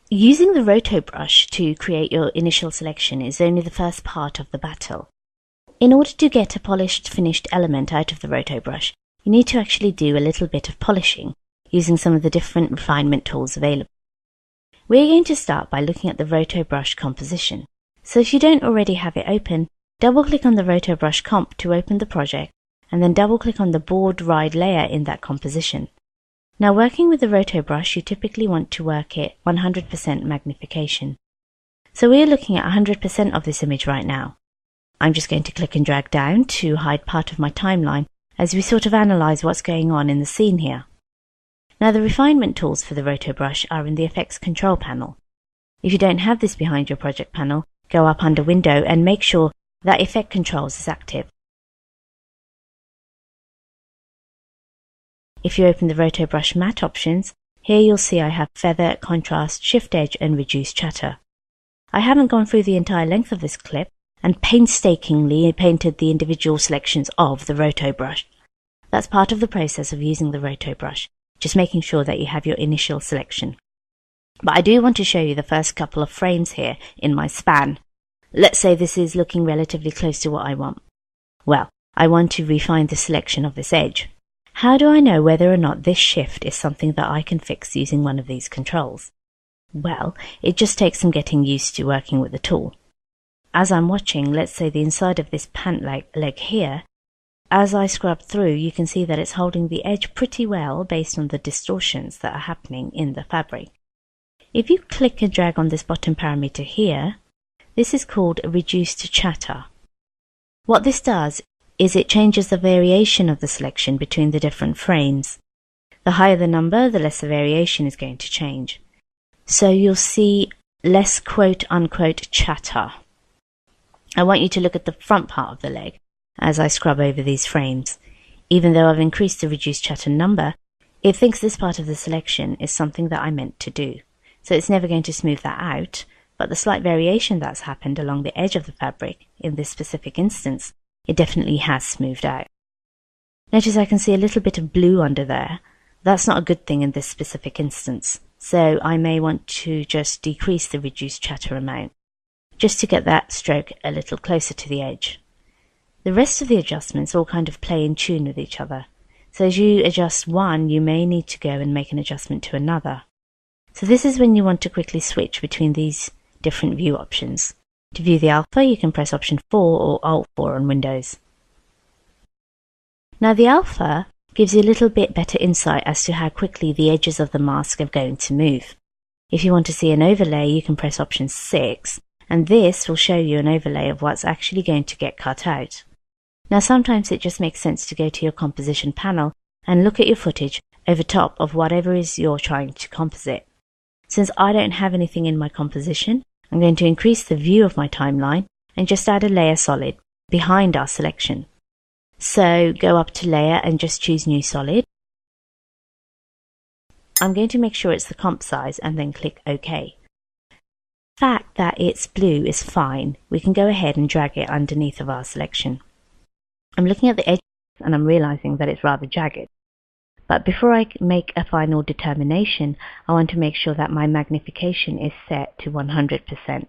Using the rotobrush to create your initial selection is only the first part of the battle. In order to get a polished finished element out of the rotobrush, you need to actually do a little bit of polishing using some of the different refinement tools available. We're going to start by looking at the rotobrush composition. So if you don't already have it open, double-click on the rotobrush comp to open the project, and then double-click on the board ride layer in that composition. Now, working with the rotobrush, you typically want to work it 100% magnification. So we're looking at 100% of this image right now. I'm just going to click and drag down to hide part of my timeline as we sort of analyze what's going on in the scene here. Now, the refinement tools for the rotobrush are in the effects control panel. If you don't have this behind your project panel, go up under window and make sure that effect controls is active. If you open the rotobrush matte options, here you'll see I have feather, contrast, shift edge and reduce chatter. I haven't gone through the entire length of this clip and painstakingly painted the individual selections of the rotobrush. That's part of the process of using the rotobrush, just making sure that you have your initial selection. But I do want to show you the first couple of frames here in my span. Let's say this is looking relatively close to what I want. Well, I want to refine the selection of this edge. How do I know whether or not this shift is something that I can fix using one of these controls? Well, it just takes some getting used to working with the tool. As I'm watching, let's say the inside of this pant leg here, as I scrub through, you can see that it's holding the edge pretty well based on the distortions that are happening in the fabric. If you click and drag on this bottom parameter here, this is called reduced chatter. What this does is it changes the variation of the selection between the different frames. The higher the number, the less the variation is going to change. So you'll see less quote-unquote chatter. I want you to look at the front part of the leg as I scrub over these frames. Even though I've increased the reduced chatter number, it thinks this part of the selection is something that I meant to do. So it's never going to smooth that out, but the slight variation that's happened along the edge of the fabric in this specific instance, it definitely has smoothed out. Notice I can see a little bit of blue under there. That's not a good thing in this specific instance, so I may want to just decrease the reduced chatter amount, just to get that stroke a little closer to the edge. The rest of the adjustments all kind of play in tune with each other, so as you adjust one, you may need to go and make an adjustment to another. So this is when you want to quickly switch between these different view options. To view the alpha, you can press option 4 or Alt 4 on Windows. Now the alpha gives you a little bit better insight as to how quickly the edges of the mask are going to move. If you want to see an overlay, you can press option 6, and this will show you an overlay of what's actually going to get cut out. Now sometimes it just makes sense to go to your composition panel and look at your footage over top of whatever is you're trying to composite. Since I don't have anything in my composition, I'm going to increase the view of my timeline and just add a layer solid behind our selection. So go up to layer and just choose new solid. I'm going to make sure it's the comp size and then click OK. The fact that it's blue is fine. We can go ahead and drag it underneath of our selection. I'm looking at the edge and I'm realizing that it's rather jagged. But before I make a final determination, I want to make sure that my magnification is set to 100%.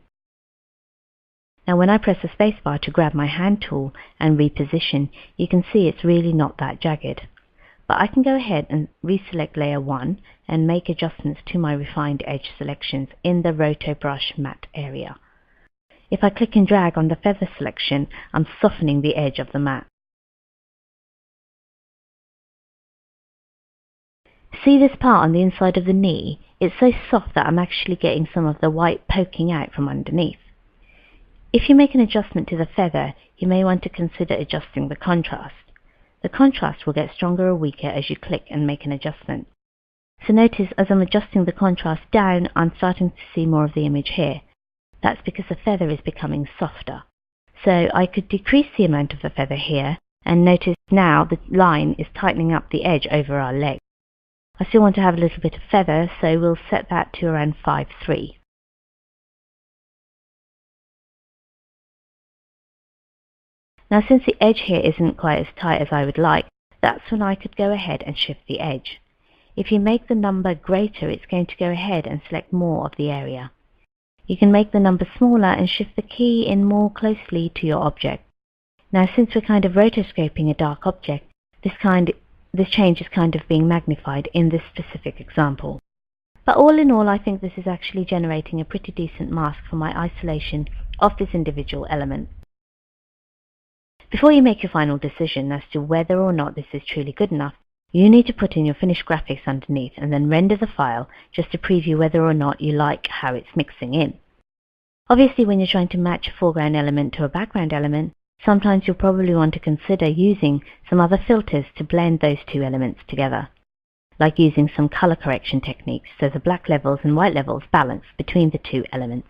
Now when I press the spacebar to grab my hand tool and reposition, you can see it's really not that jagged. But I can go ahead and reselect layer 1 and make adjustments to my refined edge selections in the rotobrush matte area. If I click and drag on the feather selection, I'm softening the edge of the matte. See this part on the inside of the knee? It's so soft that I'm actually getting some of the white poking out from underneath. If you make an adjustment to the feather, you may want to consider adjusting the contrast. The contrast will get stronger or weaker as you click and make an adjustment. So notice as I'm adjusting the contrast down, I'm starting to see more of the image here. That's because the feather is becoming softer. So I could decrease the amount of the feather here, and notice now the line is tightening up the edge over our leg. I still want to have a little bit of feather, so we'll set that to around 5.3. Now since the edge here isn't quite as tight as I would like, that's when I could go ahead and shift the edge. If you make the number greater, it's going to go ahead and select more of the area. You can make the number smaller and shift the key in more closely to your object. Now, since we're kind of rotoscoping a dark object, this change is kind of being magnified in this specific example. But all in all, I think this is actually generating a pretty decent mask for my isolation of this individual element. Before you make your final decision as to whether or not this is truly good enough, you need to put in your finished graphics underneath and then render the file just to preview whether or not you like how it's mixing in. Obviously, when you're trying to match a foreground element to a background element, sometimes you'll probably want to consider using some other filters to blend those two elements together, like using some color correction techniques so the black levels and white levels balance between the two elements.